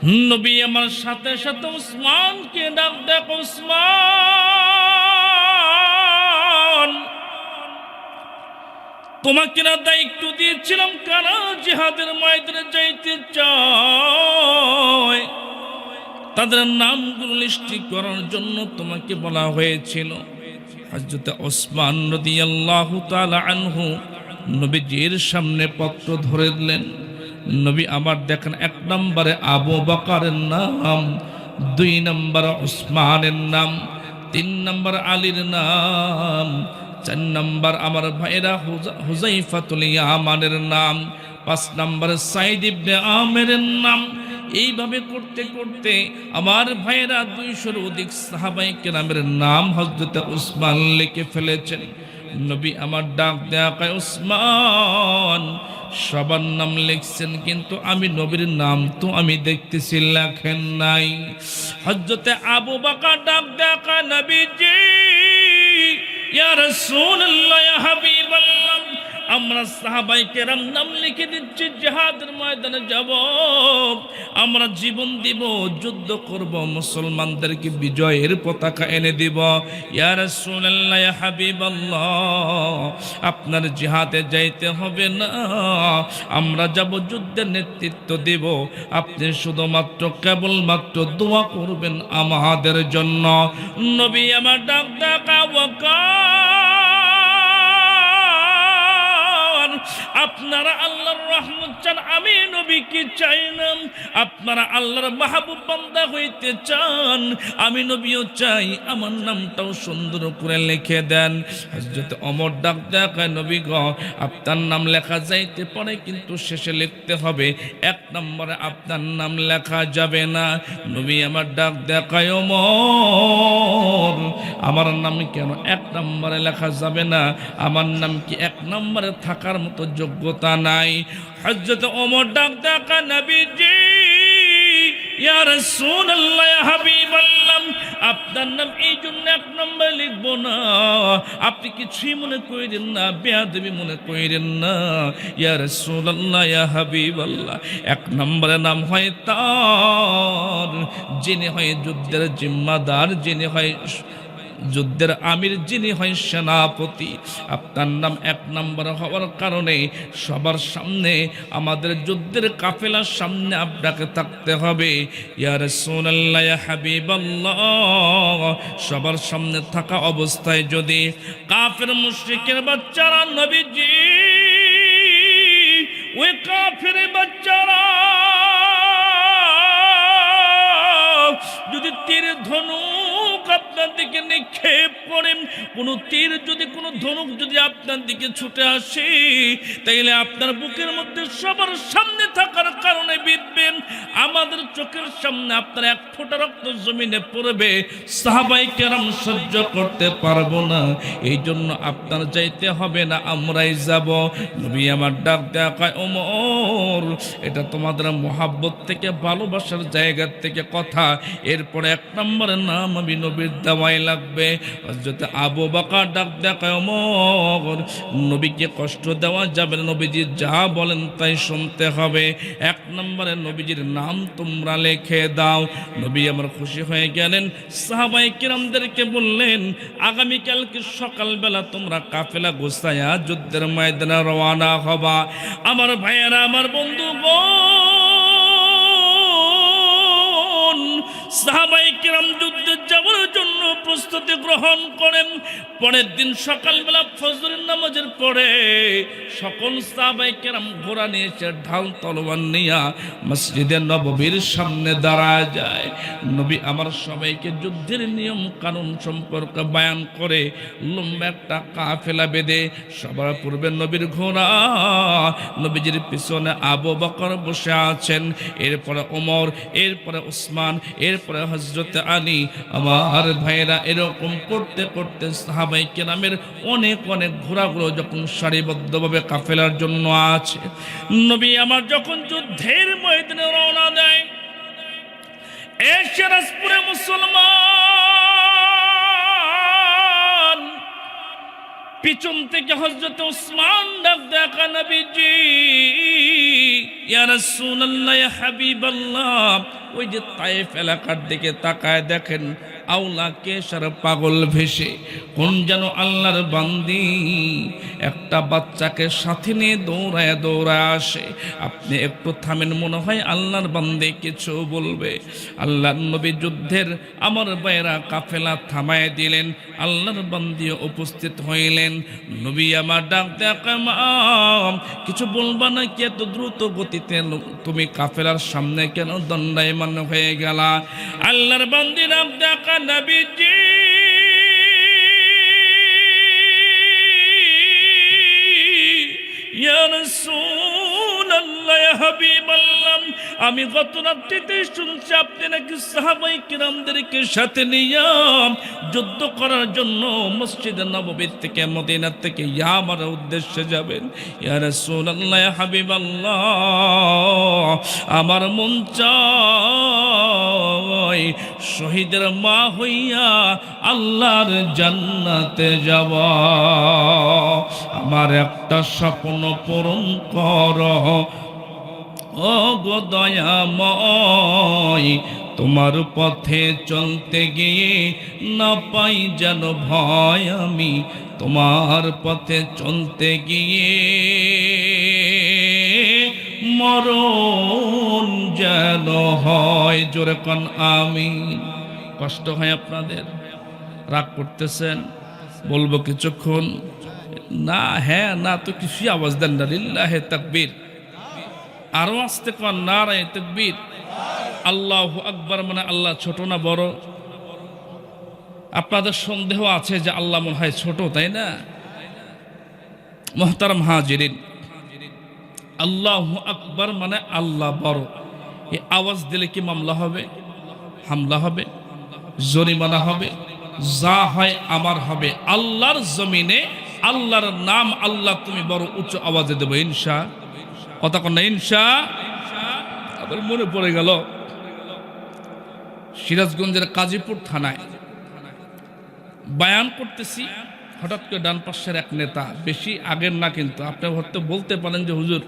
নবী আমার সাথে সাথে উসমানকে ডাক দেখ, উসমান, তোমাকে না দায়িত্ব দিয়েছিলাম কারা জিহাদের ময়দানে যাইতে চায় তাদের নামগুলো লিস্টি করার জন্য তোমাকে বলা হয়েছিল। হযরত ওসমান রাদিয়াল্লাহু তাআলা আনহু নবীজির সামনে পত্র ধরে দিলেন। নবী আমার দেখেন, 1 নম্বরে আবু বকরের নাম, 2 নম্বরে ওসমানের নাম, 3 নম্বর আলীর নাম, 4 নম্বর আমার ভাইরা হুযাইফাতুল ইয়ামানের নাম, 5 নম্বরে সাইদ ইবনে আমিরের নাম। এইভাবে করতে করতে আমার ভাইরা 200-এর অধিক সাহাবায়ে কেরামের নাম হযরত ওসমান লিখে ফেলেছেন। নবী আমার ডাক দেয়া কয়, ওসমান, সবার নাম লিখছেন কিন্তু আমি নবীর নাম তো আমি দেখতেছি লেখেন নাই। হযরত আবু বকর ডাক দেয়া কয়, নবীজি, ইয়া রাসূলুল্লাহ, ইয়া হাবিবাল্লাহ, আমরা সাহাবায়ে কেরাম নাম লিখে দিচ্ছি, জিহাদের ময়দানে যাব, আমরা জীবন দিব, যুদ্ধ করব, মুসলমানদেরকে বিজয়ের পতাকা এনে দিব। ইয়া রাসূলুল্লাহ, ইয়া হাবিবাল্লাহ, আপনার জিহাদে যাইতে হবে না, আমরা যাব, যুদ্ধের নেতৃত্ব দেব, আপনি শুধুমাত্র কেবলমাত্র দোয়া করবেন আমাদের জন্য। নবী আমার ডাক ডাকা আপনারা আল্লাহর রহমত চান, আমি নবী কি চাই না? আপনারা আল্লাহর মাহবুব বান্দা হইতে চান, আমি নবীও চাই, আমার নামটাও সুন্দর করে লিখে দেন। হযরত ওমর ডাক দেখায়, নবী গো, আপনার নাম লেখা যাইতে পারে কিন্তু শেষে লিখতে হবে, 1 নম্বরে আপনার নাম লেখা যাবে না। নবী আমার ডাক দেখায়, ওমর, আমার নাম কেন 1 নম্বরে লেখা যাবে না? আমার নাম কি 1 নম্বরে থাকার মতো যোগ্যতা নাই? হযরত ওমর ডাক দেখা, নবীজি, ইয়া রাসূলুল্লাহ, ইয়া হাবিবাল্লাহ, আপনার নাম এই জন্য 1 নম্বরে লিখব না, আপনি কিছুই মনে করেন না, বেয়াদবি মনে করেন না। ইয়া রাসূলুল্লাহ, ইয়া হাবিবাল্লাহ, 1 নম্বরে নাম হয় তার যিনি হয় যুদ্ধের জিম্মাদার, যিনি হয় যুদ্ধের আমির, যিনি হয় সেনাপতি। আপনার নাম 1 নম্বর হওয়ার কারণে সবার সামনে, আমাদের যুদ্ধের কাফেলার সামনে আপনাকে থাকতে হবে। ইয়া রাসূলুল্লাহ, ইয়া হাবিবাল্লাহ, সবার সামনে থাকা অবস্থায় যদি কাফের মুশরিকের বাচ্চারা, নবীজি, ওই কাফের বাচ্চারা যদি তীর ধনুক আপনার দিকে নিক্ষেপ করেন, কোন তীর যদি, কোন ধনুক যদি আপনার দিকে ছুটে আসে, তাইলে আপনার বুকের মধ্যে সবার সামনে থাকার কারণে বিঁধবেন, আমাদের চোখের সামনে আপনার 1 ফোঁটা রক্ত জমিনে পড়বে, সাহাবায়ে কেরাম সহ্য করতে পারবো না, এই জন্য আপনার যাইতে হবে না, আমরাই যাব। নবী আমার ডাক দেয়া কয়, ওমর, এটা তোমাদের মহাব্বত থেকে, ভালোবাসার জায়গা থেকে কথা, এরপরে 1 নম্বরের নাম আমি নবীর দেওয়াই লাগবে। হযরত আবু বকর ডাক দেখায়, ওমর, নবীকে কষ্ট দেওয়া যাবে না, নবীজি যা বলেন তাই শুনতে হবে, 1 নম্বরে নবীজির নাম তোমরা লিখে দাও। নবী আমার খুশি হয়ে গেলেন, সাহাবায়ে কিরামদেরকে বললেন, আগামীকালকে সকালবেলা তোমরা কাফেলা গোছায়া যুদ্ধের ময়দানে রওনা হবা। আমার ভাইয়েরা, আমার বন্ধুগণ, সাহাবায়ে কিরাম যুদ্ধে যাওয়ার জন্য প্রস্তুতি গ্রহণ করেন। পরের দিন সকালবেলা ফজরের নামাজের পরে সকল সাহাবায়ে কেরাম ঘোড়া নিয়েছে, ঢাল তলোয়ার নিয়ে মসজিদে নববীর সামনে দাঁড়ায় যায়। নবী আমার সবাইকে যুদ্ধের নিয়ম কানুন সম্পর্কে বয়ান করে লম্বা একটা কাফেলা বেঁধে, সবার পূর্বে নবীর ঘোড়া, নবীজির পিছনে আবু বকর বসে আছেন, এরপরে ওমর, এরপরে ওসমান, এরপরে হযরত আলী। আমার ভাইরা, এরকম করতে করতে সাহাবায়ে কেরামের অনেক অনেক ঘোড়াগুলো যখন সারিবদ্ধভাবে কাফেলার জন্য আছে, নবী আমার যখন যুদ্ধের ময়দানে রওনা দেয়, এশরাজপুরে মুসলমান পিছন থেকে হযরত ওসমান ডাক দেখা, নবীজি ইয়া রাসূলুল্লাহ ইয়া হাবিবাল্লাহ, ওই যে তায়েফ এলাকার দিকে তাকায় দেখেন আওলা কেশর পাগল ভেসে কোন যেন আল্লাহর বান্দি একটা বাচ্চাকে সাথে নিয়ে দৌড়ায় দৌড়ায় আসে। আপনি একটু থামেন, মনে হয় আল্লাহর বান্দি কিছু বলবে। আল্লাহর নবী যুদ্ধের আমার বাইরা কাফেলা থামায় দিলেন, আল্লাহর বান্দি উপস্থিত হইলেন। নবী আমার ডাক দেখা, কিছু বলবা না কি? এত দ্রুত গতিতে তুমি কাফেলার সামনে কেন দণ্ডায়মান হয়ে গেলা? আল্লাহর বান্দি ডাক দেখা, নবীজি ইয়া রাসূলুল্লাহ ইয়া হাবিবাল্লাহ, আমি গত রাত্রিতে শুনছি আপনি নাকি সাহাবায়ে কিরামদেরকে সাথে নিয়ে যুদ্ধ করার জন্য মসজিদে নববী থেকে মদিনা থেকে ইয়ামার উদ্দেশ্যে যাবেন। ইয়া রাসূলুল্লাহ ইয়া হাবিবাল্লাহ, আমার মন চায় শহীদের মা হইয়া আল্লাহর জান্নাতে যাওয়া। আমার একটা স্বপ্ন পূরণ কর ও গো দয়াময়, তোমার পথে চলতে গিয়ে না পাই যেন ভয়, আমি তোমার পথে চলতে গিয়ে মরণ যেন হয়। জোরে কোন আমিন। কষ্ট হয় আপনাদের? রাগ করতেছেন? বলবো কিছুক্ষণ? না হ্যাঁ না তো কিছুই আওয়াজ দেন না। লিল্লাহে তাকবীর। আরো আসতে কোন নারায়ে তাকবীর। আল্লাহু আকবার। মানে আল্লাহ ছোট না বড়? আপনাদের সন্দেহ আছে যে আল্লাহ মনে হয় ছোট, তাই না? মুহতারাম হাজিরিন, আল্লাহু আকবার মানে আল্লাহ বড়। এই আওয়াজ দিলে কি মামলা হবে? হামলা হবে? জরিমানা হবে? যা হয় আমার হবে। আল্লাহর জমিনে আল্লাহর নাম আল্লাহ তুমি বড় উচ্চ আওয়াজে দেবো ইনশা। কথা কন না ইনশা? আবার মনে পড়ে গেল সিরাজগঞ্জের কাজীপুর থানায় বায়ান করতেছি, হঠাৎ করে ডান পাশের এক নেতা, বেশি আগের না কিন্তু, আপনি হয়তো বলতে পারেন যে হুজুর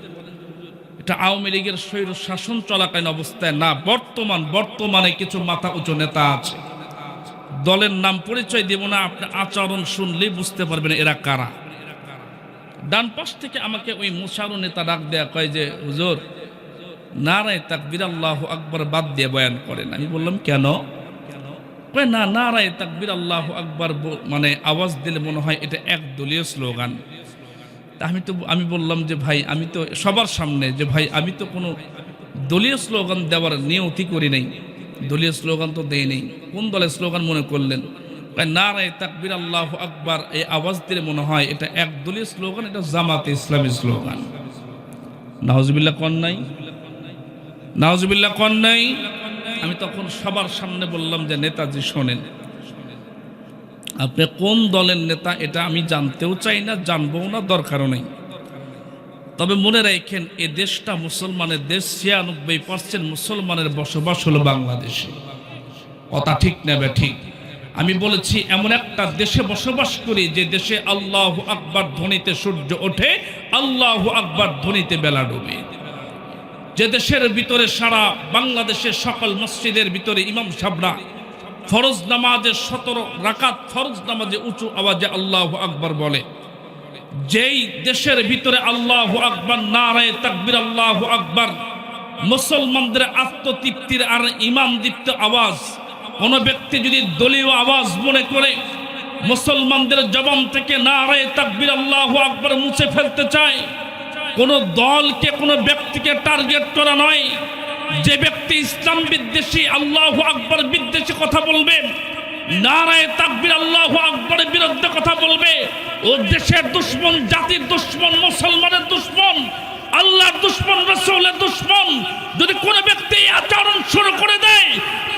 এটা আওয়ামী লীগের স্বৈর শাসন চলাকালীন অবস্থায় না, বর্তমানে কিছু মাথা উঁচু নেতা আছে, দলের নাম পরিচয় দেব না, আপনি আচরণ শুনলেই বুঝতে পারবেন এরা কারা। ডান পাশ থেকে আমাকে ওই মুশারু নেতা ডাক দেয়া কয় যে হুজুর নারায়ে তাকবীর আল্লাহু আকবার বাদ দিয়ে বয়ান করেন। আমি বললাম কেন? কয় না, নারায়ে তাকবীর আল্লাহু আকবার মানে আওয়াজ দিলে মনে হয় এটা এক দলীয় স্লোগান। তা আমি বললাম যে ভাই আমি তো সবার সামনে যে ভাই আমি তো কোনো দলীয় স্লোগান দেওয়ার নিয়তি করি নাই, দলীয় স্লোগান তো দেই নেই। কোন দলের স্লোগান মনে করলেন? নারায়ে তাকবীর আল্লাহু আকবার এই আওয়াজ দিলে মনে হয় এটা এক দলীয় স্লোগান, এটা জামাতে ইসলামী স্লোগান। নাউজুবিল্লাহ কোন নাই? নাউজুবিল্লাহ কোন নাই? আমি তখন সবার সামনে বললাম যে নেতাজি শোনেন, আপনি কোন দলের নেতা এটা আমি জানতেও চাই না, জানবো না, দরকারও নেই। তবে মনে রাখেন এ দেশটা মুসলমানের দেশ, 96% মুসলমানের বসবাস হলো বাংলাদেশে। কথা ঠিক নেবে ঠিক? আমি বলেছি এমন একটা দেশে বসবাস করি যে দেশে আল্লাহু আকবার ধ্বনিতে সূর্য ওঠে, আল্লাহু আকবার ধ্বনিতে বেলা ডুবে। যে দেশের ভিতরে সারা বাংলাদেশের সকল মসজিদের ভিতরে ইমাম সাহেবরা ফরজ নামাজের 17 রাকাত ফরজ নামাজে উঁচু আওয়াজে আল্লাহু আকবার বলে। যেই দেশের ভিতরে আল্লাহু আকবার নারায়ে তাকবীর আল্লাহু আকবার মুসলমানদের আত্মতৃপ্তির আর ইমাম দীপ্ত আওয়াজ, কোন ব্যক্তি যদি দলীয় আওয়াজ মনে করে মুসলমানদের জবান থেকে নারায়ে তাকবীর আল্লাহু আকবার মুছে ফেলতে চায়, কোন দলকে কোন ব্যক্তিকে টার্গেট করা নয়। যে ব্যক্তি ইসলাম বিদ্বেষী আল্লাহু আকবার বিদ্বেষী কথা বলবে, নারায়ে তাকবীর আল্লাহু আকবরের বিরুদ্ধে কথা বলবে, ও দেশের দুশ্মন, জাতির দুশ্মন, মুসলমানের দুশ্মন, আল্লাহর দুশ্মন, রাসূলের দুশ্মন। যদি কোনো ব্যক্তি আচরণ শুরু করে দেয়,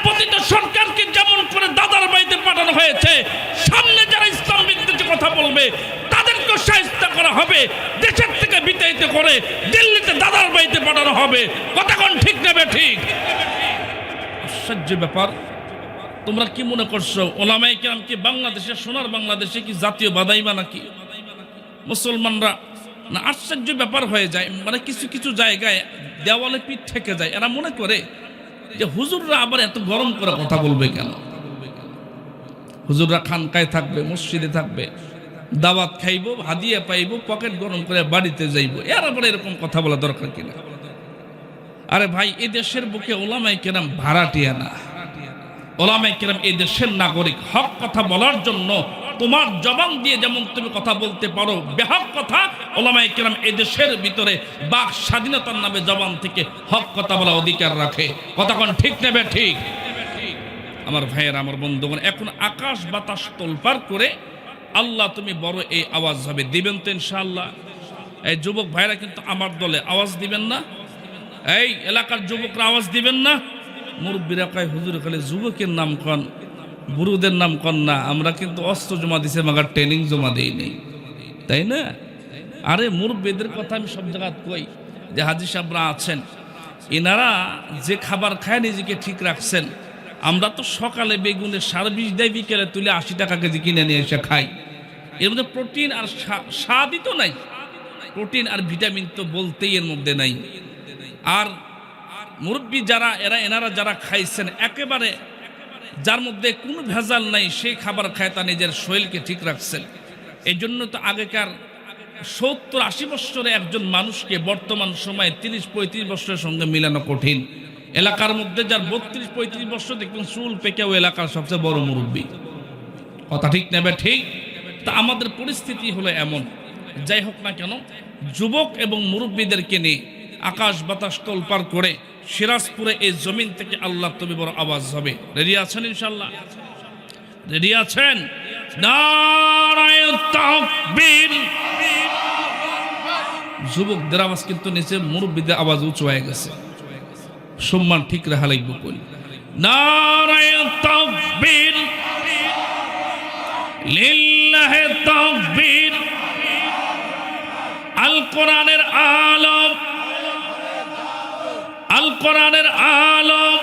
প্রতিটা সরকারকে যেমন করে দাদার বাড়িতে পাঠানো হয়েছে, সামনে যারা ইসলাম বিদ্বেষী কথা বলবে তাদেরকে শায়েস্তা করা হবে, দেশের থেকে বিতাড়িত করে দিল্লিতে দাদার বাড়িতে পাঠানো হবে। কথা কোন ঠিক নেবে ঠিক? আশ্চর্য ব্যাপার। তোমরা কি মনে করছো ওলামায়ে কেরাম কি বাংলাদেশে, সোনার বাংলাদেশে কি জাতীয় বাদাইবা নাকি? মুসলমানরা না আশ্চর্য ব্যাপার হয়ে যায়, মানে কিছু কিছু জায়গায় দেওয়ালে পিঠ থেকে যায়। এরা মনে করে যে হুজুররা আবার এত গরম করে কথা বলবে কেন? হুজুররা খানকায় থাকবে, মসজিদে থাকবে, দাওয়াত খাইব, হাদিয়া পাইব, পকেট গরম করে বাড়িতে যাইব, এর আবার এরকম কথা বলা দরকার কিনা? আরে ভাই, এই দেশের বুকে ওলামায়ে কেরাম ভাড়াটিয়া না। ওলামায়ে কেরাম এই দেশের নাগরিক। হক কথা বলার জন্য তোমার জবান দিয়ে যেমন তুমি কথা বলতে পারো বেহক কথা, ওলামায়ে কেরাম এই দেশের ভিতরে বাক স্বাধীনতার নামে জবান থেকে হক কথা বলা অধিকার রাখে। কথা কোন ঠিক নেবে? ঠিক। আমার ভাইয়ের, আমার বন্ধুগণ, এখন আকাশ বাতাস তোলপাড় করে আল্লাহ তুমি বড় এই আওয়াজ হবে, দিবেন তো ইনশাআল্লাহ? এই যুবক ভাইরা কিন্তু আমার দলে আওয়াজ দিবেন না? এই এলাকার যুবকরা আওয়াজ দিবেন না? মুরব্বীরা কয় হুজুর খালি যুবকের নাম কন, বুড়োদের নাম কন না। আমরা কিন্তু অস্ত্র জমা দিছে, মাগার ট্রেনিং জমা দেই নেই, তাই না? আরে মুরব্বীদের কথা আমি সব জায়গায় কই যে হাজী সাহেবরা আছেন, এনারা যে খাবার খায় নিজেকে ঠিক রাখছেন। আমরা তো সকালে বেগুনে 20 দেয়, বিকেলে তুলে 80 টাকা কেজি কিনে নিয়ে এসে খাই। এর মধ্যে প্রোটিন আর স্বাদই তো নাই, প্রোটিন আর ভিটামিন তো বলতেই এর মধ্যে নাই। আর মুরব্বী যারা এনারা যারা খাইছেন একেবারে যার মধ্যে কোনো ভেজাল নাই, সেই খাবার খায়, তা নিজের শরীরকে ঠিক রাখছেন। এই জন্য তো আগেকার 70-80 বছরে একজন মানুষকে বর্তমান সময়ে 30-35 বছরের সঙ্গে মিলানো কঠিন। এলাকার মধ্যে যার 32-35 বছর দেখবেন চুল পেকেও এলাকার সবচেয়ে বড় মুরব্বী। কথা ঠিক নেবে? ঠিক। তা আমাদের পরিস্থিতি হলো এমন। যাই হোক না কেন, যুবক এবং মুরব্বীদেরকে নিয়ে আকাশ বাতাস তোলপাড় করে সিরাজপুরে এই জমিন থেকে আল্লাহ তুমি বড় আওয়াজ হবে। রেডি আছেন ইনশাআল্লাহ? রেডি আছেন? নারায়ে তাকবীর। যুবকদের আওয়াজ কিন্তু নিচে, মুরব্বীদের আওয়াজ উঁচু হয়ে গেছে। সম্মান ঠিক রাখা লাগবে। কই নারায়ে তাকবীর, লিল্লাহি তাকবীর। আল কোরআনের আলম, আল কোরআনের আলম,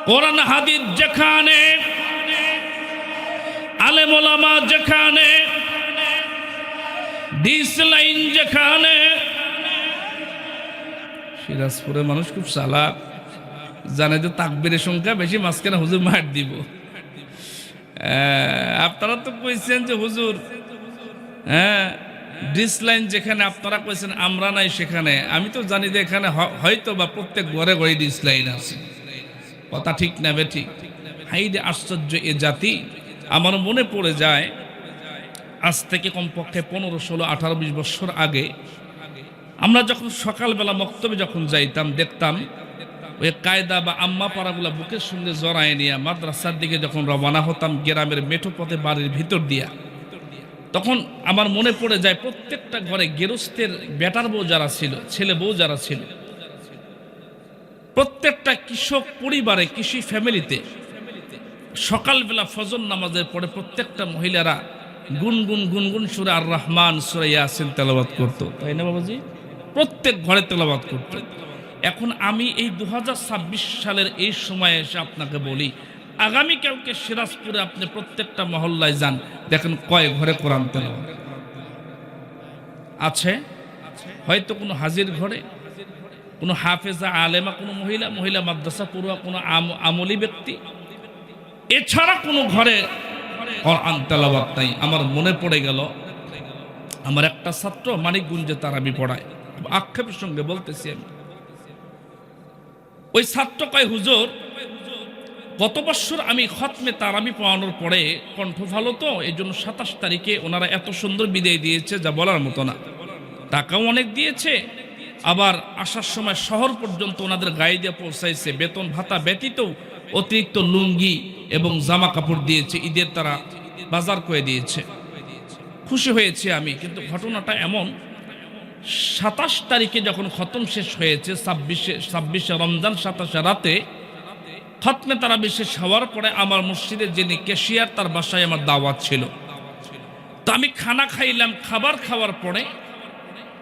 কোরআন হাদিস যেখানে, আলেম ওলামা যেখানে, ডিস লাইন যেখানে। সিরাজপুরের মানুষ খুব চালাক, জানে যে তাকবীরের সংখ্যা বেশি, মাঝখানে হুজুর মার দিব। আপনারা তো কইছেন যে হুজুর, হ্যাঁ ডিস লাইন যেখানে, আপনারা কইছেন আমরা নাই সেখানে। আমি তো জানি যে এখানে হয়তো বা প্রত্যেক ঘরে ঘরে ডিস লাইন আছে। কথা ঠিক না বে? ঠিক। হাইরে আশ্চর্য এ জাতি। আমার মনে পড়ে যায় আজ থেকে কমপক্ষে 15, 16, 18, 20 বছর আগে আমরা যখন সকালবেলা মক্তবে যখন যাইতাম, দেখতাম ওই কায়দা বা আম্মা পাড়াগুলা বুকের সঙ্গে জড়ায় নিয়ে মাদ্রাসার দিকে যখন রওনা হতাম গ্রামের মেঠো পথে বাড়ির ভিতর দিয়া, তখন আমার মনে পড়ে যায় প্রত্যেকটা ঘরে গেরস্তের বেটার বউ যারা ছিল, ছেলে বউ যারা ছিল, প্রত্যেকটা কৃষক পরিবারে, কৃষি ফ্যামিলিতে সকালবেলা ফজর নামাজের পরে প্রত্যেকটা মহিলারা গুনগুন গুনগুন সুরে আর রহমান, সূরা ইয়াসিন তেলাওয়াত করত, তাই না বাবাজি? প্রত্যেক ঘরে তেলাওয়াত করত। এখন আমি এই 2026 সালের এই সময়ে এসে আপনাকে বলি, আগামীকালকে সিরাজপুরে আপনি প্রত্যেকটা মহল্লায় যান, দেখেন কয় ঘরে কোরআন তেলাওয়াত আছে। হয়তো কোনো হাজির ঘরে, কোনো হাফেজা আলেমা, কোনো মহিলা মাদ্রাসা পড়ুয়া, কোনো আমলি ব্যক্তি, এছাড়া কোনো ঘরে কোরআন তেলাওয়াত নাই। আমার মনে পড়ে গেল, আমার একটা ছাত্র মানিকগঞ্জে তারাবি পড়ায়, আক্ষেপের সঙ্গে বলতেছি আমি। ওই ছাত্র কয় হুজুর, গত বছর আমি খতমে তারাবি পড়ানোর পরে কণ্ঠ ভালো তো, এই জন্য 27 তারিখে ওনারা এত সুন্দর বিদায় দিয়েছে যা বলার মতো না। টাকাও অনেক দিয়েছে, আবার আসার সময় শহর পর্যন্ত ওনাদের গায়ে দিয়ে পৌঁছাইছে। বেতন ভাতা ব্যতীত অতিরিক্ত লুঙ্গি এবং জামা কাপড় দিয়েছে, ঈদের তারা বাজার করে দিয়েছে। খুশি হয়েছে আমি। কিন্তু ঘটনাটা এমন, 27 তারিখে যখন খতম শেষ হয়েছে, 26 রমজান 27 রাতে খতমে তারাবি শেষ হওয়ার পরে আমার মসজিদের যিনি ক্যাশিয়ার, তার বাসায় আমার দাওয়াত ছিল। তো আমি খানা খাইলাম। খাবার খাওয়ার পরে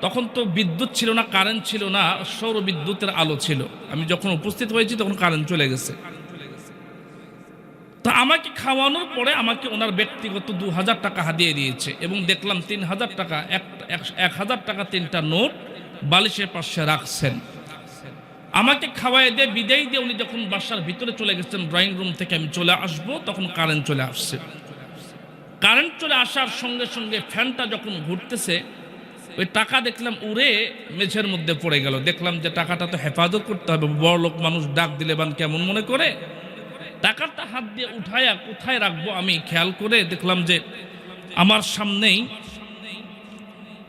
তখন তো বিদ্যুৎ ছিল না, কারেন্ট ছিল না, সৌর বিদ্যুতের আলো ছিল। আমি যখন উপস্থিত হয়েছি তখন কারেন্ট চলে গেছে। তো আমাকে খাওয়ানোর পরে আমাকে ওনার ব্যক্তিগত 2000 টাকা হাদিয়ে দিয়েছে এবং দেখলাম 3000 টাকা 1000 টাকা 3টা নোট বালিশের পাশে রাখছেন। আমাকে খাওয়াই দিয়ে বিদায় দিয়ে উনি যখন বাসার ভিতরে চলে গেছেন, ড্রয়িং রুম থেকে আমি চলে আসবো, তখন কারেন্ট চলে আসছে। কারেন্ট চলে আসার সঙ্গে সঙ্গে ফ্যানটা যখন ঘুরতেছে, ওই টাকা দেখলাম উড়ে মেঝের মধ্যে পড়ে গেল। দেখলাম যে টাকাটা তো হেফাজত করতে হবে, বড় লোক মানুষ ডাক দিলে বান কেমন মনে করে। টাকাটা হাত দিয়ে উঠায়া কোথায় রাখবো আমি খেয়াল করে দেখলাম যে আমার সামনেই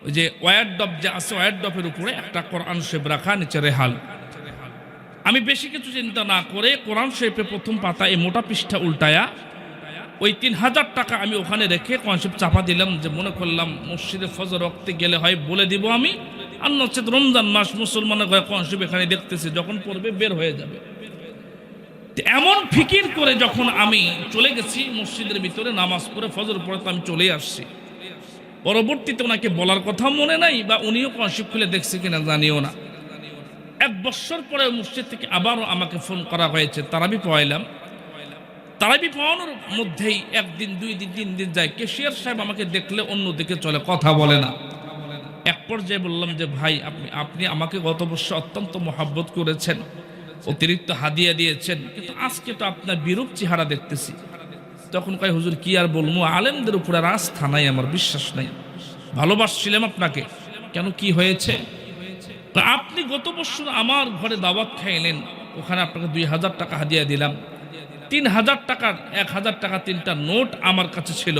ওই যে ওয়ার ডব যে আছে, ওয়ার ডবের উপরে একটা কোরআন শরীফ রাখা, নিচে রেহাল। আমি বেশি কিছু চিন্তা না করে কোরআন শরীফের প্রথম পাতা এই মোটা পৃষ্ঠা উল্টায়া ওই 3000 টাকা আমি ওখানে রেখে কোরআন শরীফ চাপা দিলাম, যে মনে করলাম মসজিদে ফজর ওয়াক্তে গেলে হয় বলে দিব আমি, আর নচেত রমজান মাস মুসলমানের ঘরে কোরআন শরীফ এখানে দেখতেছি, যখন পড়বে বের হয়ে যাবে। এমন ফিকির করে যখন আমি চলে গেছি মসজিদের ভিতরে নামাজ পড়ে ফজর পড়ে, তো আমি চলে আসছি। পরবর্তীতে ওনাকে বলার কথা মনে নাই, বা উনিও কোরআন শরীফ খুলে দেখছে কিনা জানিও না। 1 বছর পরে মসজিদ থেকে আবারও আমাকে ফোন করা হয়েছে, তারাবি পড়াইলাম। তারাবি পড়ানোর মধ্যেই 1 দিন 2 দিন 3 দিন যায়, ক্যাশিয়ার সাহেব আমাকে দেখলে অন্যদিকে চলে, কথা বলে না। এক পর্যায়ে বললাম যে ভাই আপনি আমাকে গত বছর অত্যন্ত মহাব্বত করেছেন, অতিরিক্ত হাদিয়া দিয়েছেন, কিন্তু আজকে তো আপনার বিরূপ চেহারা দেখতেছি। তখন কয় হুজুর কি আর বলবো, আলেমদের উপর আর আস্থা নাই, আমার বিশ্বাস নাই। ভালোবাসছিলাম আপনাকে, কেন কি হয়েছে? আপনি গত বছর আমার ঘরে দাওয়াত খাইলেন, ওখানে আপনাকে 2000 টাকা হাদিয়া দিলাম। 3000 টাকার 1000 টাকা 3টা নোট আমার কাছে ছিল,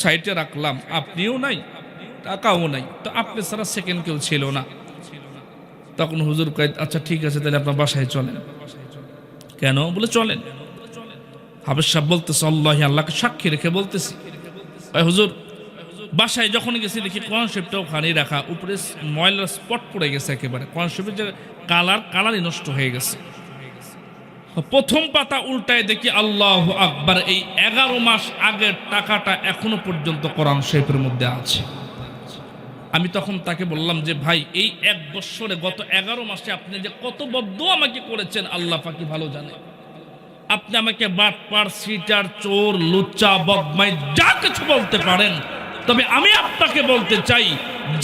সাইটে রাখলাম, আপনিও নাই, টাকাও নাই, তো আপনি ছাড়া সেকেন্ড কেউ ছিল না। তখন হুজুর কয় আচ্ছা ঠিক আছে, তাহলে আপনার বাসায় চলেন। কেন? বলে চলেন। হাফেজ সাহেব বলতেছে আল্লাহি, আল্লাহকে সাক্ষী রেখে বলতেছি, হুজুর বাসায় যখন গেছি দেখি কোরআন শরীফটা ওখানেই রাখা, উপরে ময়লার স্পট পড়ে গেছে, একেবারে কোরআন শরীফের যে কালারই নষ্ট হয়ে গেছে। প্রথম পাতা উল্টায় দেখি আল্লাহু আকবার, এই 11 মাস আগের টাকাটা এখনো পর্যন্ত কোরআন শরীফের মধ্যে আছে। আমি তখন তাকে বললাম যে ভাই এই 1 বছরে গত 11 মাসে আপনি যে কত বদদুয়া আমাকে করেছেন আল্লাহ পাকি ভালো জানে। আপনি আমাকে বাটপার, সিটার, চোর, লুচ্চা, বদমাই যা কিছু বলতে পারেন, তবে আমি আপনাকে বলতে চাই,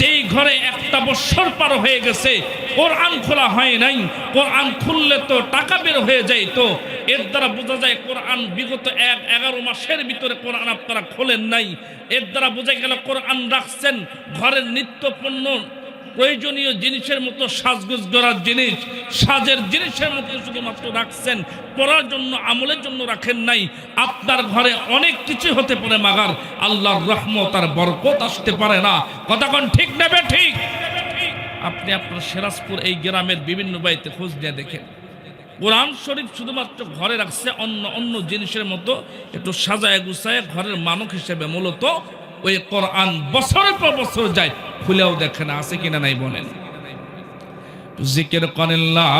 যেই ঘরে 1 বছর পার হয়ে গেছে কোরআন খোলা হয় নাই, কোরআন খুললে তো টাকা বের হয়ে যায়, তো এর দ্বারা বোঝা যায় কোরআন বিগত 11 মাসের ভিতরে কোরআন আপনারা খোলেন নাই। এর দ্বারা বোঝা গেল কোরআন রাখছেন ঘরের নিত্যপণ্য প্রয়োজনীয় জিনিসের মতো, সাজগোজ করার জিনিস, সাজের জিনিসের মতো শুধুমাত্র রাখছেন, পড়ার জন্য আমলের জন্য রাখেন নাই। আপনার ঘরে অনেক কিছু হতে পারে, মাগার আল্লাহর রহমত আর বরকত আসতে পারে না। কথা কোন ঠিক নেবে? ঠিক। আপনি আপনার সিরাজপুর এই গ্রামের বিভিন্ন বাড়িতে খোঁজ নিয়ে দেখেন, কোরআন শরীফ শুধুমাত্র ঘরে রাখছে, অন্য জিনিসের মতো একটু সাজায় গুছায় ঘরের মানক হিসেবে, মূলত ওই কোরআন বছরের পর বছর যায়, খুলেও দেখে না আছে কিনা নাই বলেন। জিকির করেন লা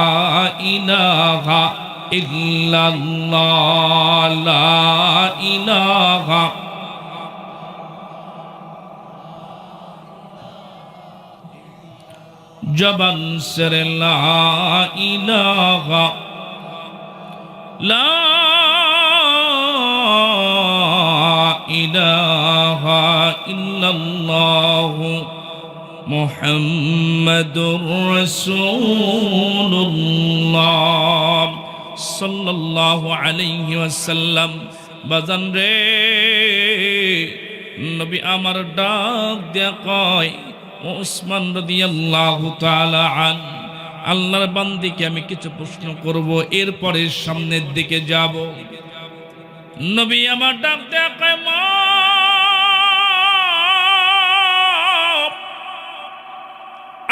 ইলাহা ইল্লাল্লাহ, লা ইলাহা জবান সরে লা ইলাহা, লা ইলাহা ইল্লাল্লাহু মুহাম্মাদুর রাসূলুল্লাহ সাল্লাল্লাহু আলাইহি ওয়াসাল্লাম। বাজান রে, নবী আমার ডাক দেয়া কয়, ওসমান রাদিয়াল্লাহু তাআলা আন, আল্লাহর বান্দিকে আমি কিছু প্রশ্ন করব, এরপরে সামনের দিকে যাব। নবী আমার ডাক দেয়া কয়, মা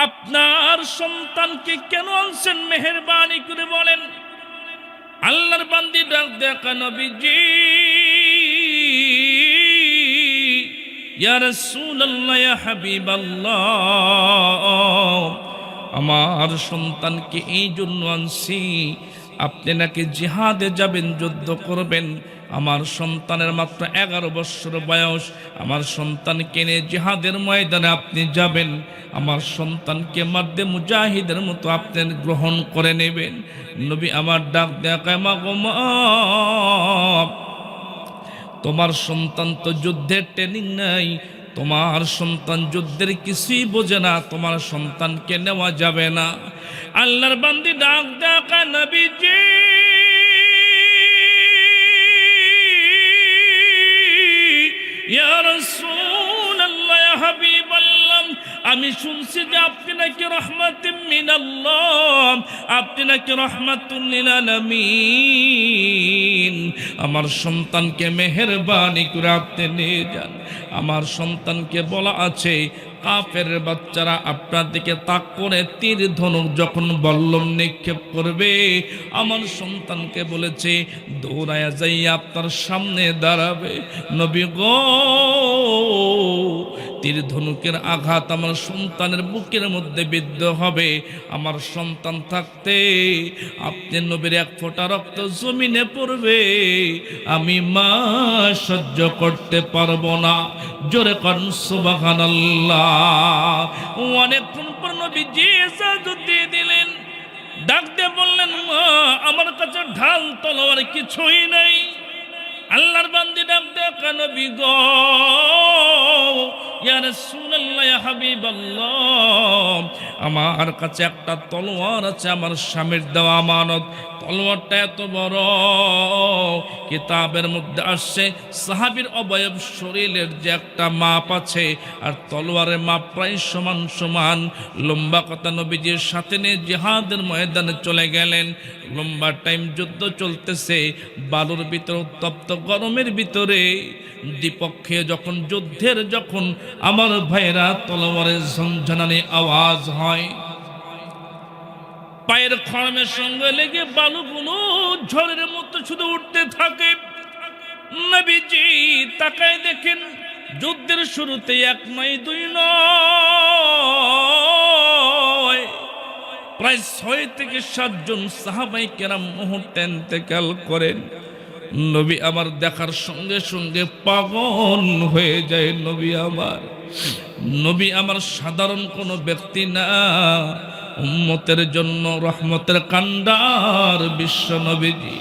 আপনার সন্তানকে কেন আনছেন, মেহেরবানি করে বলেন। আল্লাহর বান্দি ডাক দেয়া কয়, নবীজি ইয়া রাসূলুল্লাহ, ইয়া হাবিবাল্লাহ, আমার সন্তানকে এই জন্য আনছি, আপনি নাকি জিহাদে যাবেন, যুদ্ধ করবেন। আমার সন্তানের মাত্র 11 বছর বয়স, আমার সন্তানকে নিয়ে জিহাদের ময়দানে আপনি যাবেন, আমার সন্তানকে মাদ্দে মুজাহিদের মতো আপনি গ্রহণ করে নেবেন। নবী আমার ডাক দেয়া কয়, মা গো মা, তোমার সন্তান তো যুদ্ধের ট্রেনিং নাই, তোমার সন্তান যুদ্ধের কিছুই বোঝে না, তোমার সন্তানকে নেওয়া যাবে না। আল্লাহর বান্দি ডাক ডাকা নবীজি, ইয়া রাসূলুল্লাহ, ইয়া হাবিবাল্লাহ, আমি শুনছি যে আপনি নাকি রহমাতুম মিনাল্লাহ, আপনি নাকি রাহমাতুল লিল আলামিন। আমার সন্তানকে মেহেরবানি করে আপনি নিয়ে যান। আমার সন্তানকে বলা আছে কাফের বাচ্চারা আপনার দিকে তাক করে তীর ধনুক যখন বল্লম নিক্ষেপ করবে, আমার সন্তানকে বলেছে দৌড়ায়া যাইয়া আপনার সামনে দাঁড়াবে। নবী গো, তীর ধনুকের আঘাত আমার সন্তানের বুকের মধ্যে বিদ্ধ হবে। আমার সন্তান থাকতে আপনি নবীর এক ফোঁটা রক্ত জমিনে পড়বে, আমি মা সহ্য করতে পারবো না। জোরে কর সুবহানাল্লাহ। অনেকক্ষণ পর নবীজি ইজাজত দিয়ে দিলেন, ডাক দিয়ে বললেন, মা আমার কাছে ঢাল তলোয়ার কিছুই নাই। আল্লাহর বান্দি ডাক দিয়ে নবী গো, ইয়া রাসূলুল্লাহ, ইয়া হাবিবাল্লাহ, আমার কাছে একটা তলোয়ার আছে, আমার স্বামীর দেওয়া আমানত। তলোয়ারটা এত বড়, কিতাবের মধ্যে আসছে সাহাবীর অবয়ব শরীরের যে একটা মাপ আছে, আর তলোয়ারের মাপ প্রায় সমান সমান। লম্বা কথা, নবীজির সাথে নিয়ে জিহাদের ময়দানে চলে গেলেন। লম্বা টাইম যুদ্ধ চলতেছে, বালুর ভিতরে, উত্তপ্ত গরমের ভিতরে, দ্বিপক্ষে যখন যুদ্ধের, যখন আমার ভাইরা তলোয়ারের ঝনঝনানি আওয়াজ হয়, পায়ের খড়মের সঙ্গে লেগে বালুগুলো ঝড়ের মতো শুধু উঠতে থাকে। নবীজি তাকায় দেখেন যুদ্ধের শুরুতে এক নয় দুই নয়, প্রায় 6 থেকে 7 জন সাহাবায়ে কেরাম মুহূর্তে ইন্তেকাল করেন। নবী আমার দেখার সঙ্গে সঙ্গে পাগল হয়ে যায়। নবী আমার সাধারণ কোনো ব্যক্তি না, উম্মতের জন্য রহমতের কান্ডার বিশ্ব নবীজি।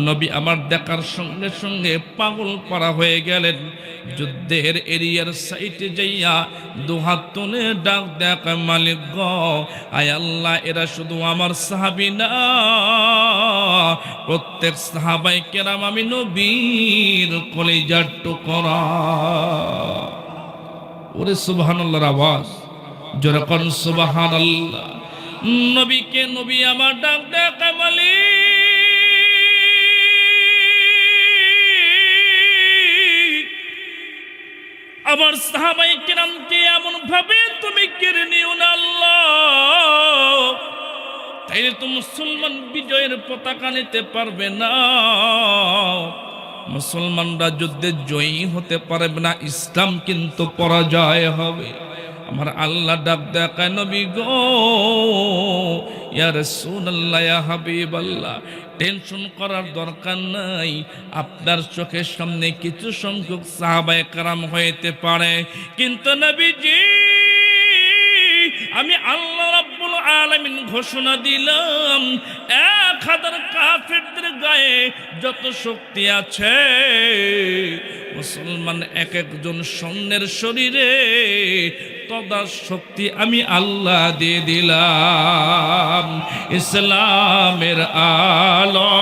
নবী আমার দেখার সঙ্গে সঙ্গে পাগল পারা হয়ে গেলেন। যুদ্ধের এরিয়ার সাইটে যাইয়া দুহাত তুলে ডাক দেখ, মালিক গো, আয় আল্লাহ, এরা শুধু আমার সাহাবী না, প্রত্যেক সাহাবায়ে কেরাম আমি নবীর কলিজার টুকরা। ওরে সুবহানাল্লাহর আওয়াজ, জোরে কোন সুবহানাল্লাহ। নবীকে নবী আমার ডাক দেখ, মালিক, আমার সাহাবায়ে কেরামকে এমন ভাবে তুমি কেড়ে নিও না আল্লাহ, তাইলে তো মুসলমান বিজয়ের পতাকা নিতে পারবে না, মুসলমানরা যুদ্ধে জয়ী হতে পারবে না, ইসলাম কিন্তু পরাজয় হবে। আমার আল্লাহ ডাক দেখায়, নবী গো, ইয়া রাসূলুল্লাহ, ইয়া হাবিবাল্লাহ, টেনশন করার দরকার নাই। আপনার চোখের সামনে কিছু সংখ্যক সাহাবায়ে কেরাম হইতে পারে, কিন্তু নবীজি আমি আল্লাহ রাব্বুল আলামিন ঘোষণা দিলাম, 1000 কাফেরদের গায়ে যত শক্তি আছে, মুসলমান এক একজন সৈন্যের শরীরে তদা শক্তি আমি আল্লাহ দিয়ে দিলাম। ইসলামের আলো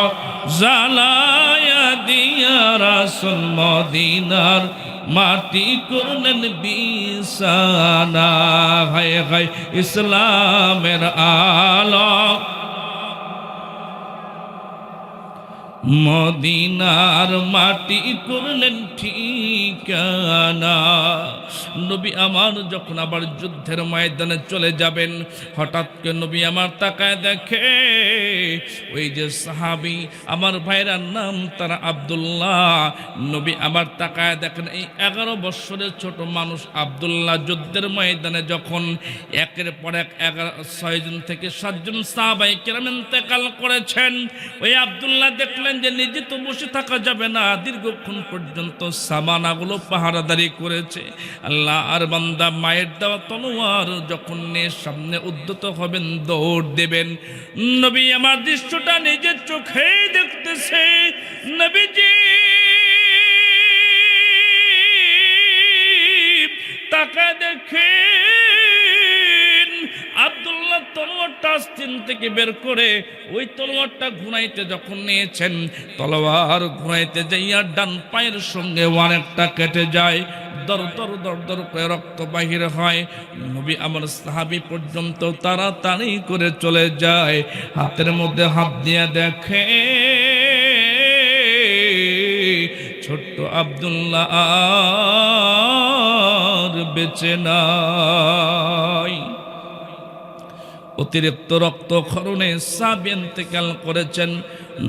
জ্বালায়া দিয়া রাসূল মদিনার মাটি করলেন বিছানা। হায় হায়, ইসলামের আলো মদিনার মাটি করলেন ঠিকানা। নবী আমার যখন আবার যুদ্ধের ময়দানে চলে যাবেন, হঠাৎ করে নবী আমার তাকায় দেখে ওই যে সাহাবী আমার ভাইরার নাম তারা আব্দুল্লাহ। নবী আমার তাকায় দেখেন এই 11 বছরের ছোট মানুষ আব্দুল্লাহ যুদ্ধের ময়দানে যখন একের পর এক 6 জন থেকে 7 জন সাহাবায়ে কেরাম ইন্তেকাল করেছেন, ওই আব্দুল্লাহ দেখলেন যে নিজে তো বসে থাকা যাবে না, দীর্ঘক্ষণ পর্যন্ত সামানাগুলো পাহারাদারি করেছে। আল্লাহ আর বান্দা মায়ের দেওয়া তলোয়ার যখন নিয়ে সামনে উদ্যত হবেন, দৌড় দেবেন, নবী আমার দৃশ্যটা নিজের চোখে দেখতেছে। নবীজি তাকায় দেখেন আব্দুল্লাহ তলোয়ারটা আস্তিন থেকে বের করে ওই তলোয়ারটা ঘুরাইতে যখন নিয়েছেন, তলোয়ার ঘুরাইতে যাইয়া ডান পায়ের সঙ্গে অনেকটা কেটে যায়, দর দর দর দর করে রক্ত বাহির হয়। নবী আমার সাহাবী পর্যন্ত তাড়াতাড়ি করে চলে যায়, হাতের মধ্যে হাত দিয়ে দেখে ছোট্ট আব্দুল্লাহ আর বেঁচে নাই। অতিরিক্ত রক্তক্ষরণে সাহাবী ইন্তেকাল করেছেন।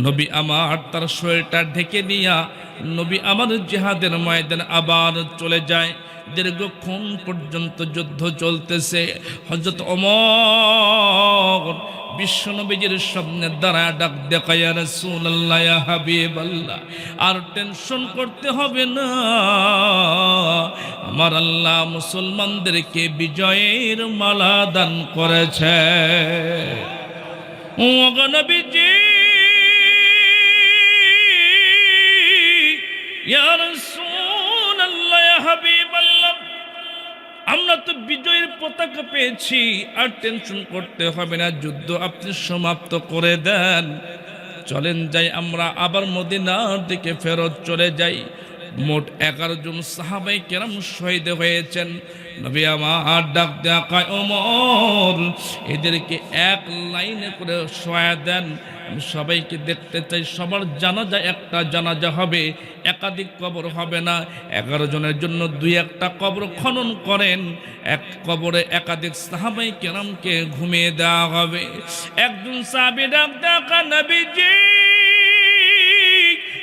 নবী আমার তার শরীরটা ঢেকে দিয়া নবী আমার জিহাদের ময়দানে আবার চলে যায়। দীর্ঘক্ষণ পর্যন্ত যুদ্ধ চলতেছে। হযরত ওমর বিশ্বনবীজির সামনে দাঁড়ায় ডাক দেয়, ইয়া রাসূলুল্লাহ, ইয়া হাবিবাল্লাহ, আর টেনশন করতে হবে না, আমার আল্লাহ মুসলমানদেরকে বিজয়ের মালা দান করেছে। ও নবীজি, ইয়া রাসূলুল্লাহ, ইয়া হাবিবাল্লাহ, আমরা তো বিজয়ের পতাকা পেয়েছি, আর টেনশন করতে হবে না, যুদ্ধ আপনি সমাপ্ত করে দেন, চলেন যাই আমরা আবার মদিনার দিকে ফেরত চলে যাই। মোট 11 জন সাহাবায়ে কেরাম শহীদ হয়েছেন। নবী আমার ডাক দেয়া কয়, ওমর এদেরকে এক লাইনে করে শোয়া দেন, আমি সবাইকে দেখতে চাই, সবার জানাজা একটা জানাজা হবে, একাধিক কবর হবে না। 11 জনের জন্য 2-1টা কবর খনন করেন, এক কবরে একাধিক সাহাবায়ে কেরামকে ঘুমিয়ে দেওয়া হবে। একজন সাহাবী ডাক দেয়া কয়, নবীজি,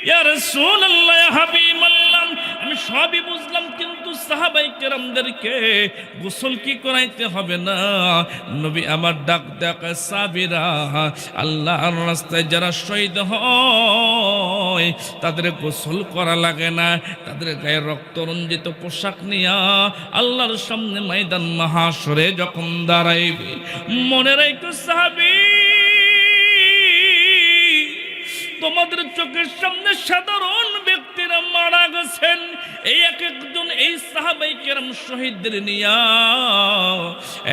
ইয়া রাসূলুল্লাহ, ইয়া হাবিবাল্লাহ, আমি সবই বুঝলাম, কিন্তু সাহাবায়ে কেরামদেরকে গোসল কি করাইতে হবে না? নবী আমার ডাক দেয়া কয়, সাহাবীরা, আল্লাহর রাস্তায় যারা শহীদ হয় তাদের গোসল করা লাগে না, তাদের গায়ে রক্তরঞ্জিত পোশাক নিয়া আল্লাহর সামনে ময়দান মাহশরে যখন দাঁড়াইবে, মনে রাখো সাহাবী, তোমাদের চোখের সামনে সাধারণ ব্যক্তিরা মারা গেছেন, এই এক একজন এই সাহাবায়ে কেরাম শহীদদের নিয়া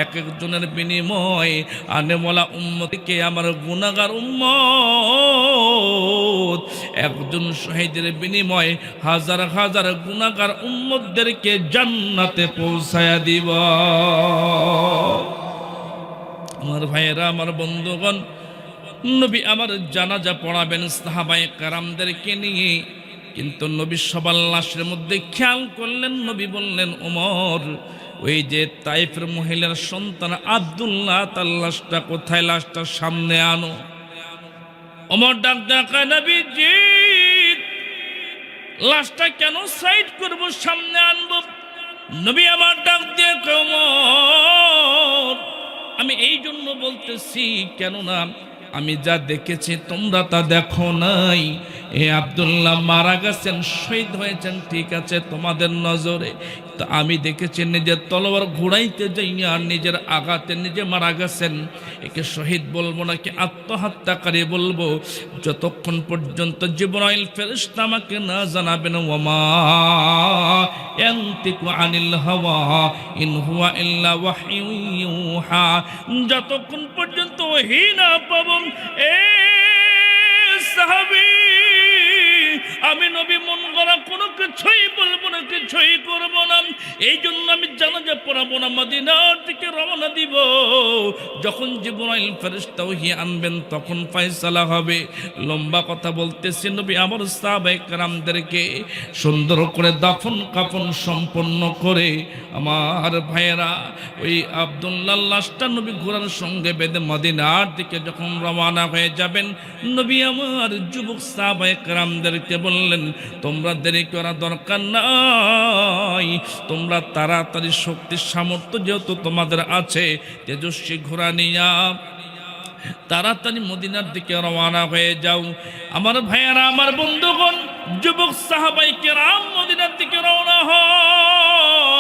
এক একজনের বিনিময় আনেওয়ালা উম্মতকে, আমার গুনাহগার উম্মত, একজন শহীদের বিনিময় হাজার হাজার গুনাহগার উম্মতদেরকে জান্নাতে পৌঁছায়া দিব। আমার ভাইয়েরা, আমার বন্ধুগণ, নবী আমার জানাজা পড়াবেন সাহাবায়ে কেরামদেরকে নিয়ে, কিন্তু নবী সবার লাশের মধ্যে খেয়াল করলেন, নবী বললেন, ওমর, ওই যে তাইফের মহিলার সন্তান আব্দুল্লাহ, তার লাশটা কোথায়? লাশটা সামনে আনো। ওমর ডাক দেখা, নবীজি, লাশটা কেন সাইড করব, সামনে আনবো? নবী আমার ডাক দিয়ে, ওমর, আমি এই জন্য বলতেছি, কেননা আমি যা দেখেছি তোমরা তা দেখো নাই। এ আব্দুল্লাহ মারা গেছেন, শহীদ হয়েছেন, ঠিক আছে তোমাদের নজরে, তো আমি দেখেছি নিজের তলোয়ার ঘুরাইতে যাইনি আর নিজের আঘাতে নিজে মারা গেছেন। একে শহীদ বলবো নাকি আত্মহত্যাকারী বলবো, যতক্ষণ পর্যন্ত জিবরাইল ফেরেশতা আমাকে না জানাবেন, ওমা ইয়ানতিকু আনিল হাওয়া ইন হুয়া ইল্লা ওয়াহয়ু ইউহা, যতক্ষণ পর্যন্ত ওহী না পাবো, এ সাহাবী, আমি নবী মন গড়া কোনো কিছুই বলবো না, কিছুই করবো না। এই জন্য আমি জানাজা পড়াবো না, মদিনার দিকে রওনা দিব। যখন জিবরাইল ফেরেশতা ওহী আনবেন তখন ফয়সালা হবে। লম্বা কথা বলতেছি, নবী আমার সাহাবায়ে কেরামদেরকে সুন্দর করে দাফন কাফন সম্পন্ন করে, আমার ভাইয়েরা, ওই আব্দুল্লাহর লাশটা নবী ঘোড়ার সঙ্গে বেঁধে মদিনার দিকে যখন রওনা হয়ে যাবেন, নবী আমার যুবক সাহাবায়ে কেরামদেরকে বললেন, তোমরা দেরি করা দরকার নাই, তোমরা তাড়াতাড়ি শক্তি সামর্থ্য যেহেতু তোমাদের আছে, তেজস্বী ঘোড়া নিয়া তাড়াতাড়ি মদিনার দিকে রওনা হয়ে যাও। আমার ভাইয়েরা, আমার বন্ধুগণ, যুবক সাহাবায়ে কেরাম মদিনার দিকে রওনা হয়।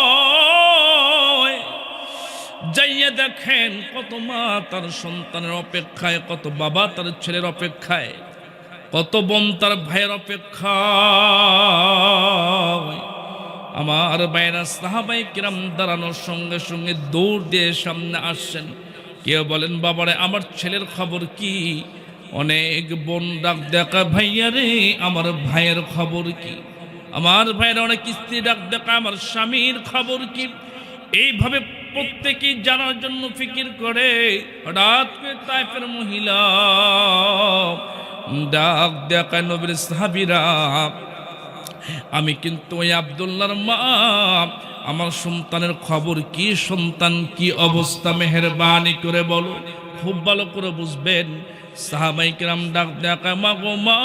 যাইয়া দেখেন কত মা তার সন্তানের অপেক্ষায়, কত বাবা তার ছেলের অপেক্ষায়, কত বোন তার ভাইয়ের অপেক্ষায়। আমার বাইরা সাহাবাই কিরাম দাঁড়ানোর সঙ্গে সঙ্গে দৌড় দিয়ে সামনে আসছেন। কেউ বলেন বাবারে আমার ছেলের খবর কি? অনেক বোন ডাক দেখা ভাইয়া রে আমার ভাইয়ের খবর কি? আমার ভাইয়ের অনেক স্ত্রী ডাক দেখা আমার স্বামীর খবর কি? এইভাবে প্রত্যেকেই জানার জন্য ফিকির করে। হঠাৎ করে তায়েফের মহিলা ডাক দেখায় নবীর সাহাবীরা, আমি কিন্তু ওই আব্দুল্লাহর মা, আমার সন্তানের খবর কি? সন্তান কি অবস্থা? মেহেরবানি করে বলো। খুব ভালো করে বুঝবেন। সাহাবায়ে কেরাম ডাক দেখায়, মা গো মা,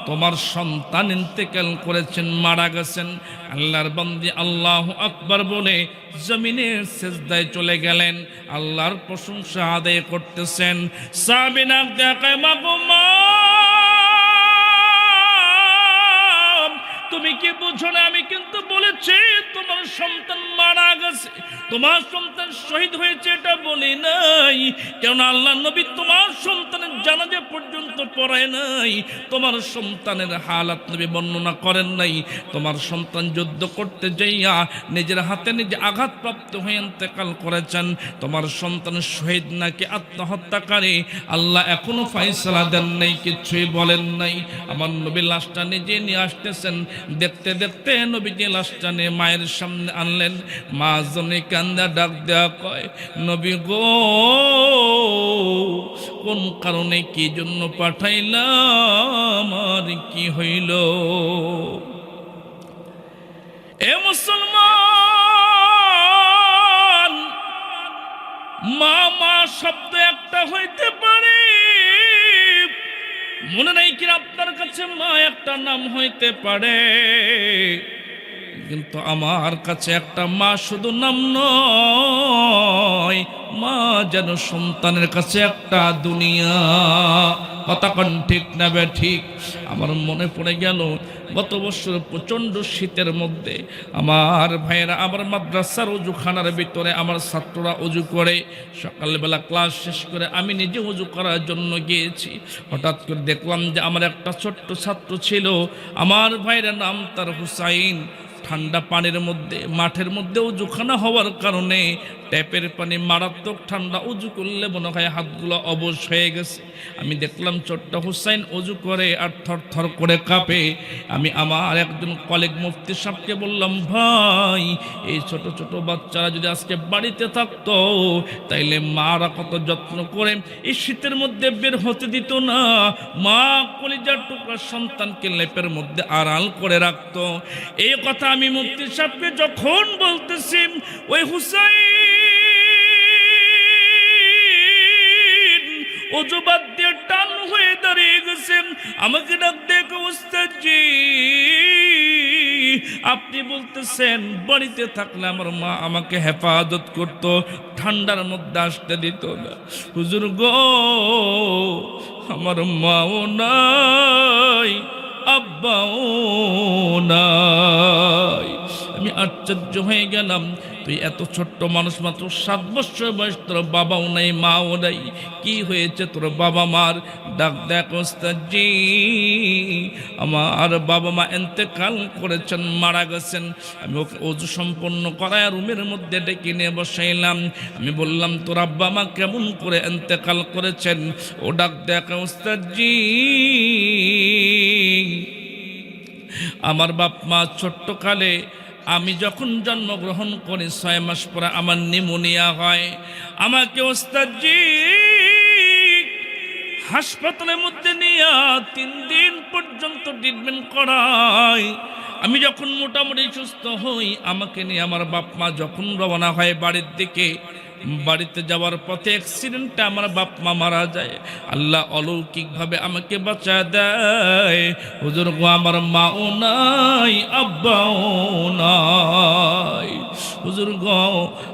তোমার সন্তান ইন্তেকাল করেছেন, মারা গেছেন। আল্লাহর বান্দী আল্লাহু আকবার বলে জমিনের সিজদায় চলে গেলেন, আল্লাহর প্রশংসা আদায় করতেছেন। সাহাবী ডাক দেখায়, মা গো মা, তুমি কি বুঝো না? আমি কিন্তু বলেছি তোমার সন্তান মারা গেছে, তোমার সন্তান শহীদ হয়েছে, এটা বলি নাই। কেন আল্লাহ নবী তোমার সন্তানের জানাজা পর্যন্ত পড়ায় নাই, তোমার সন্তানের হালাত নবী বর্ণনা করেন নাই। তোমার সন্তান যুদ্ধ করতে যাইয়া নিজের হাতে নিজে আঘাতপ্রাপ্ত হয়ে ইন্তেকাল করেছেন। তোমার সন্তান শহীদ নাকি আত্মহত্যাকারী আল্লাহ এখনো ফয়সালা দেন নাই, কিছুই বলেন নাই। আমার নবী লাশটা নিজে নিয়ে আসতেছেন। দেখতে দেখতে নবীজি লাশটা নিয়ে মায়ের সামনে আনলেন। মা জনে কান্দা ডাক দেয়া কয়, নবী গো, কোন কারণে কি জন্য পাঠাইলাম আর কি হইল? এ মুসলমান, মা মা শব্দ একটা হইতে পারে, মনে নাই কি আপনার কাছে মা একটা নাম হইতে পারে, কিন্তু আমার কাছে একটা মা শুধু নাম নয়, মা যেন সন্তানের কাছে একটা দুনিয়া। কথা কোন ঠিক না বে ঠিক? আমার মনে পড়ে গেল গত বছর প্রচণ্ড শীতের মধ্যে আমার ভাইয়েরা আমার মাদ্রাসার অজুখানার ভিতরে আমার ছাত্ররা অজু করে, সকালবেলা ক্লাস শেষ করে আমি নিজে অজু করার জন্য গিয়েছি। হঠাৎ করে দেখলাম যে আমার একটা ছোট্ট ছাত্র ছিল, আমার ভাইয়েরা নাম তার হুসাইন। ঠান্ডা পানির মধ্যে মাঠের মধ্যে উজুখানা হওয়ার কারণে ট্যাপের পানি মারাত্মক ঠান্ডা, উজু করলে মনে হয় হাতগুলো অবশ হয়ে গেছে। আমি দেখলাম ছোট্ট হুসাইন অজু করে আর থর থর করে কাঁপে। আমি আমার একজন কলিগ মুফতি সাহেবকে বললাম, ভাই এই ছোট ছোট বাচ্চারা যদি আজকে বাড়িতে থাকতো তাইলে মারা কত যত্ন করে এই শীতের মধ্যে বের হতে দিত না, মা কলিজার টুকরা সন্তানকে লেপের মধ্যে আড়াল করে রাখতো। এই কথা আমি মুফতি সাহেবকে যখন বলতেছি, ওই হুসাইন ওযু বাদ দিয়ে টান হয়ে দাঁড়িয়ে গেছেন। আমাকে ডাক দেখো, উস্তাদজি আপনি বলতেছেন বাড়িতে থাকলে আমার মা আমাকে হেফাজত করত, ঠান্ডার মধ্যে আসতে দিত না। হুজুর গো, আমার মাও নাই, আব্বাও নাই। আমি আশ্চর্য হয়ে গেলাম, তুই এত ছোট্ট মানুষ, মাত্র 7 বছর বয়স, তোর বাবাও নাই মাও নাই, কি হয়েছে তোর বাবা মার? ডাক দেখ ওস্তাদজি, আমার বাবা মা ইন্তেকাল করেছেন, মারা গেছেন। আমি ওকে ওযু সম্পন্ন করায় রুমের মধ্যে ডেকে নিয়ে বসাইলাম। আমি বললাম, তোর আব্বা মা কেমন করে ইন্তেকাল করেছেন? ও ডাক দেখ ওস্তাদজি, আমার বাপ মা ছোট্টকালে আমি যখন জন্মগ্রহণ করি 6 মাস পরে আমার নিউমোনিয়া হয়। আমাকে ওস্তাদজি হাসপাতালের মধ্যে নিয়ে 3 দিন পর্যন্ত ট্রিটমেন্ট করায়। আমি যখন মোটামুটি সুস্থ হই, আমাকে নিয়ে আমার বাপ মা যখন রওনা হয় বাড়ির দিকে, বাড়িতে যাওয়ার পথে অ্যাক্সিডেন্টে আমার বাপ মা মারা যায়। আল্লাহ অলৌকিকভাবে আমাকে বাঁচায় দেয়। হুজুর গো, আমার মাও নাই, আব্বাও নাই। হুজুর গো,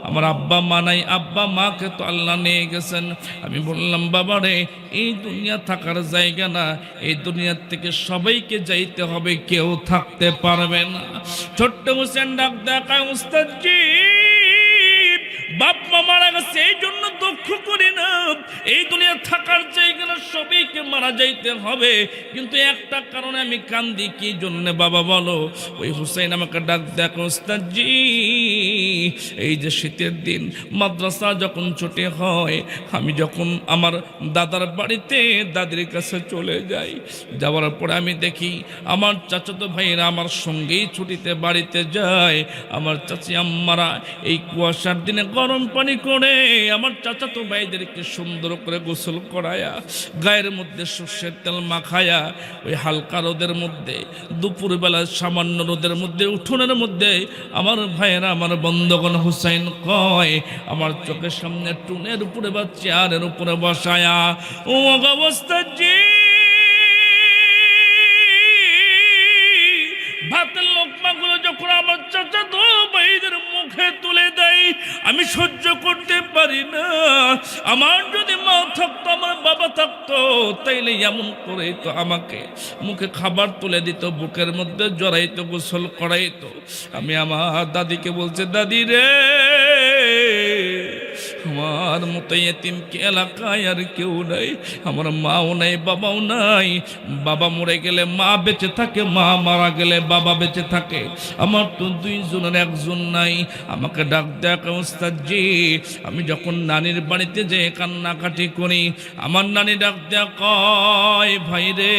আমার আব্বা মা নাই, আব্বা মাকে তো আল্লাহ নিয়ে গেছেন। আমি বললাম, বাবা রে, এই দুনিয়া থাকার জায়গা না, এই দুনিয়ার থেকে সবাইকে যাইতে হবে, কেউ থাকতে পারবে না। ছোট্ট হোসেন ডাক দেখায়, উস্তাদজি বাপ মা মারা গেছে এই জন্য দুঃখ করি না, এই দুনিয়া থাকার জায়গা সবাইকে মারা যাইতে হবে, কিন্তু একটা কারণে আমি কান্দি, কি জন্য বাবা বলো? ওই হুসাইন আমাকে ডাক দেখো, ওস্তাদজি এই যে শীতের দিন মাদ্রাসা যখন ছুটি হয়, আমি যখন আমার দাদার বাড়িতে দাদির কাছে চলে যাই, যাওয়ার পরে আমি দেখি আমার চাচাতো ভাইরা আমার সঙ্গেই ছুটিতে বাড়িতে যায়। আমার চাচি আম্মারা এই কুয়াশার দিনে গরম পানি করে আমার চাচাতো ভাইদেরকে সুন্দর করে গোসল করায়া, গায়ের মধ্যে সর্ষের তেল মাখায়া, ওই হালকা রোদের মধ্যে, দুপুরবেলা সামান্য রোদের মধ্যে, উঠোনের মধ্যে আমার ভাইয়েরা, আমার বন্ধগণ হুসাইন কয়, আমার চোখের সামনে টুনের উপরে বা চেয়ারের উপরে বসায়া, ও অবস্থা যে ভাতের লোকমাগুলো যখন আমার চাচাতো ভাইদের মুখে তুলে দেয়, আমি সহ্য করতে পারি না। আমার যদি মা থাকতো, আমার বাবা থাকতো, তাইলে এমন করে তো আমাকে মুখে খাবার তুলে দিত, বুকের মধ্যে জড়াইতো, গোসল করাইতো। আমি আমার দাদিকে বলছে, দাদি রে, আমার মতো এতিমকে এলাকায় আর কেউ নাই, আমার মাও নাই, বাবাও নাই। বাবা মরে গেলে মা বেঁচে থাকে, মা মারা গেলে বাবা বেঁচে থাকে, আমার তো দুইজনের একজন নাই। আমাকে ডাক দেখ ওস্তাদজি, আমি যখন নানির বাড়িতে যেয়ে কান্নাকাটি করি, আমার নানি ডাক দেয়া কয়, ভাই রে,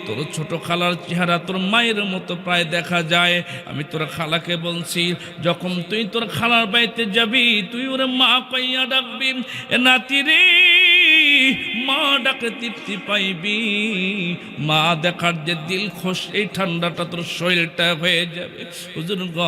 তোর ছোট খালার চেহারা তোর মায়ের মতো প্রায় দেখা যায়। আমি তোর খালাকে বলছি, যখন তুই তোর খালার বাড়িতে যাবি, তুই ওরে মা কইয়া ডাকবি, এ নাতি রে, মা ডাকে তৃপ্তি পাইবি, মা দেখার যে দিল খোশ, এই ঠান্ডাটা তোর শরীরটা হয়ে যাবে। হুজুর গ,